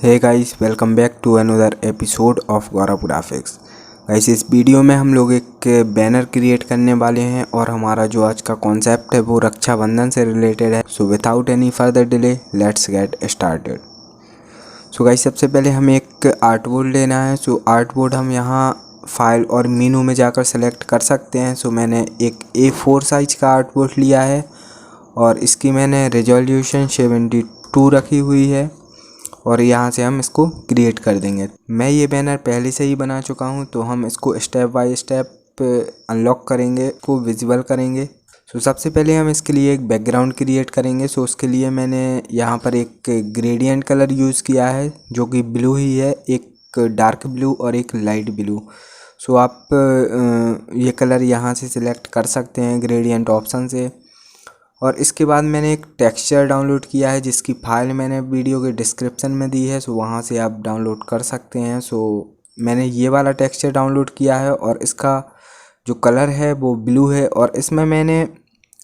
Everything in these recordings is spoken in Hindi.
Hey guys, welcome back to another episode of Gaurav Graphics. Guys, इस वीडियो में हम लोग एक बैनर क्रिएट करने वाले हैं और हमारा जो आज का कॉन्सेप्ट है वो रक्षाबंधन से रिलेटेड है। So without any further delay let's get started. So guys, सबसे पहले हमें एक आर्ट बोर्ड लेना है। सो आर्ट बोर्ड हम यहाँ फाइल और मेनू में जाकर सेलेक्ट कर सकते हैं। सो मैंने एक A4 साइज का आर्ट बोर्ड लिया है और इसकी मैंने रेजोल्यूशन 72 रखी हुई है और यहाँ से हम इसको क्रिएट कर देंगे। मैं ये बैनर पहले से ही बना चुका हूँ, तो हम इसको स्टेप बाय स्टेप अनलॉक करेंगे, को विजुअल करेंगे। सो सबसे पहले हम इसके लिए एक बैकग्राउंड क्रिएट करेंगे। सो उसके लिए मैंने यहाँ पर एक ग्रेडियंट कलर यूज़ किया है जो कि ब्लू ही है, एक डार्क ब्लू और एक लाइट ब्लू। सो आप ये कलर यहाँ से सिलेक्ट कर सकते हैं ग्रेडियंट ऑप्शन से। और इसके बाद मैंने एक टेक्सचर डाउनलोड किया है जिसकी फ़ाइल मैंने वीडियो के डिस्क्रिप्शन में दी है। सो वहाँ से आप डाउनलोड कर सकते हैं। सो मैंने ये वाला टेक्सचर डाउनलोड किया है और इसका जो कलर है वो ब्लू है और इसमें मैंने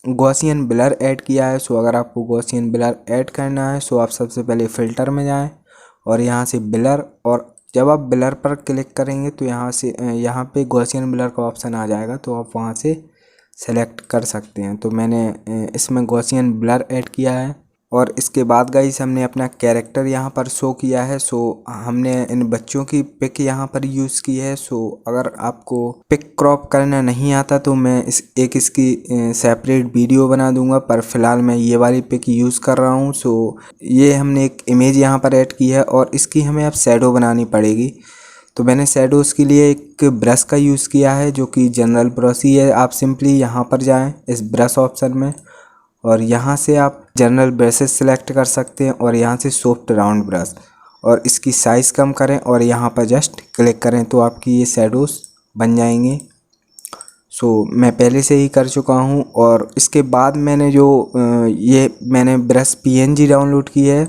गॉसियन ब्लर ऐड किया है। सो अगर आपको गॉसियन ब्लर ऐड करना है सो आप सबसे पहले फ़िल्टर में जाएँ और यहाँ से ब्लर, और जब आप ब्लर पर क्लिक करेंगे तो यहाँ पे गॉसियन ब्लर का ऑप्शन आ जाएगा, तो आप वहाँ से सेलेक्ट कर सकते हैं। तो मैंने इसमें गॉसियन ब्लर ऐड किया है और इसके बाद गाइस हमने अपना कैरेक्टर यहाँ पर शो किया है। सो हमने इन बच्चों की पिक यहाँ पर यूज़ की है। सो अगर आपको पिक क्रॉप करना नहीं आता तो मैं इसकी सेपरेट वीडियो बना दूंगा, पर फिलहाल मैं ये वाली पिक यूज़ कर रहा हूँ। सो ये हमने एक इमेज यहाँ पर ऐड की है और इसकी हमें अब शैडो बनानी पड़ेगी। तो मैंने शैडोज़ के लिए एक ब्रश का यूज़ किया है जो कि जनरल ब्रश ही है। आप सिंपली यहाँ पर जाएं इस ब्रश ऑप्शन में और यहाँ से आप जनरल ब्रशेस सिलेक्ट कर सकते हैं और यहाँ से सॉफ्ट राउंड ब्रश, और इसकी साइज़ कम करें और यहाँ पर जस्ट क्लिक करें तो आपकी ये शैडोज़ बन जाएंगे। सो मैं पहले से ही कर चुका हूँ। और इसके बाद मैंने मैंने ब्रश PNG डाउनलोड की है।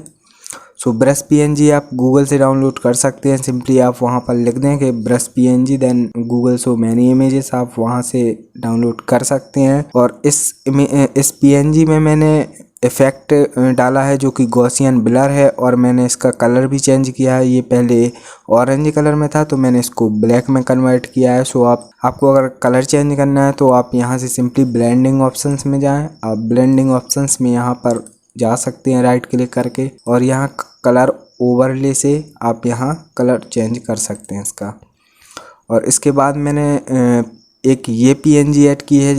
सो ब्रश PNG आप गूगल से डाउनलोड कर सकते हैं। सिंपली आप वहाँ पर लिख दें कि brush PNG then Google so many images, आप वहाँ से डाउनलोड कर सकते हैं। और इस PNG में मैंने इफ़ेक्ट डाला है जो कि गॉसियन ब्लर है और मैंने इसका कलर भी चेंज किया है। ये पहले ऑरेंज कलर में था तो मैंने इसको ब्लैक में कन्वर्ट किया है। सो आपको अगर कलर चेंज करना है तो आप यहाँ से सिंपली ब्लेंडिंग ऑप्शंस में जाएँ। आप ब्लेंडिंग ऑप्शंस में यहाँ पर जा सकते हैं राइट क्लिक करके और यहाँ कलर ओवरले से आप यहाँ कलर चेंज कर सकते हैं इसका। और इसके बाद मैंने एक ये PNG ऐड की है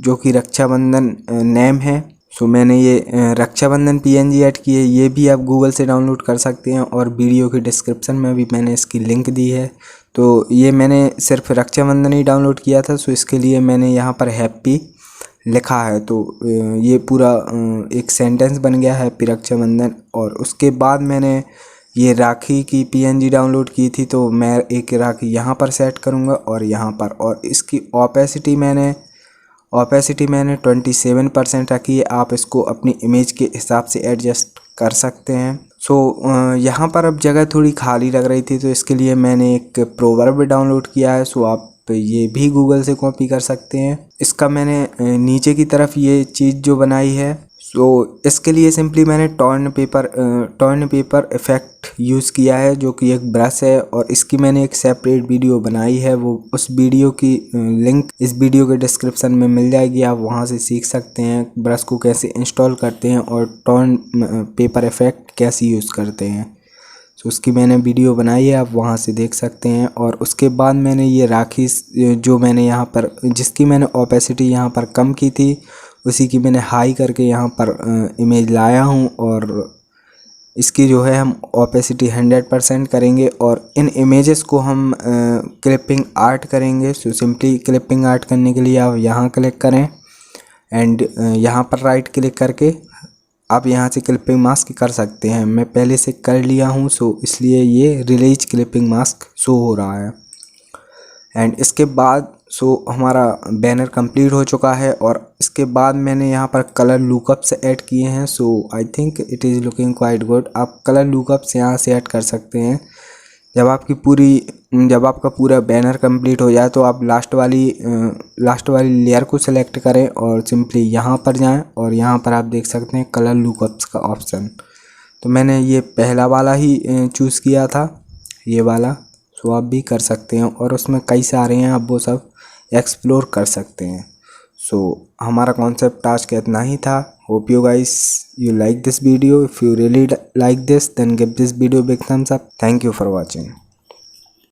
जो कि रक्षाबंधन नेम है। सो मैंने ये रक्षाबंधन PNG ऐड की है। ये भी आप गूगल से डाउनलोड कर सकते हैं और वीडियो के डिस्क्रिप्शन में भी मैंने इसकी लिंक दी है। तो ये मैंने सिर्फ रक्षाबंधन ही डाउनलोड किया था। सो इसके लिए मैंने यहाँ पर हैप्पी लिखा है, तो ये पूरा एक सेंटेंस बन गया हैप्पी रक्षाबंधन। और उसके बाद मैंने ये राखी की PNG डाउनलोड की थी, तो मैं एक राखी यहाँ पर सेट करूँगा और यहाँ पर, और इसकी ओपेसिटी मैंने 27% रखी है। आप इसको अपनी इमेज के हिसाब से एडजस्ट कर सकते हैं। सो यहाँ पर अब जगह थोड़ी खाली लग रही थी तो इसके लिए मैंने एक प्रोवर्ब डाउनलोड किया है। सो आप ये भी गूगल से कॉपी कर सकते हैं। इसका मैंने नीचे की तरफ ये चीज़ जो बनाई है, सो इसके लिए सिंपली मैंने टॉर्न पेपर इफ़ेक्ट यूज़ किया है जो कि एक ब्रश है और इसकी मैंने एक सेपरेट वीडियो बनाई है। वो उस वीडियो की लिंक इस वीडियो के डिस्क्रिप्शन में मिल जाएगी, आप वहां से सीख सकते हैं ब्रश को कैसे इंस्टॉल करते हैं और टॉर्न पेपर इफ़ेक्ट कैसे यूज़ करते हैं। तो उसकी मैंने वीडियो बनाई है, आप वहाँ से देख सकते हैं। और उसके बाद मैंने ये राखी जो मैंने यहाँ पर, जिसकी मैंने ओपेसिटी यहाँ पर कम की थी, उसी की मैंने हाई करके यहाँ पर इमेज लाया हूँ और इसकी जो है हम ओपेसिटी 100% करेंगे और इन इमेजेस को हम क्लिपिंग आर्ट करेंगे। सो सिंपली क्लिपिंग आर्ट करने के लिए आप यहाँ क्लिक करें एंड यहाँ पर राइट क्लिक करके आप यहाँ से क्लिपिंग मास्क कर सकते हैं। मैं पहले से कर लिया हूँ सो इसलिए ये रिलीज क्लिपिंग मास्क शो हो रहा है। एंड इसके बाद हमारा बैनर कंप्लीट हो चुका है और इसके बाद मैंने यहाँ पर कलर लुकअप्स ऐड किए हैं। So I think it is looking quite good. आप कलर लुकअप्स यहाँ से ऐड कर सकते हैं। जब आपका पूरा बैनर कंप्लीट हो जाए तो आप लास्ट वाली लेयर को सिलेक्ट करें और सिंपली यहाँ पर जाएं और यहाँ पर आप देख सकते हैं कलर लुकअप्स का ऑप्शन। तो मैंने ये पहला वाला ही चूज़ किया था, ये वाला। सो आप भी कर सकते हैं और उसमें कई सारे हैं, आप वो सब एक्सप्लोर कर सकते हैं। सो हमारा कॉन्सेप्ट आज का इतना ही था। Hope you guys you like this video. If you really like this, then give this video a big thumbs up. Thank you for watching.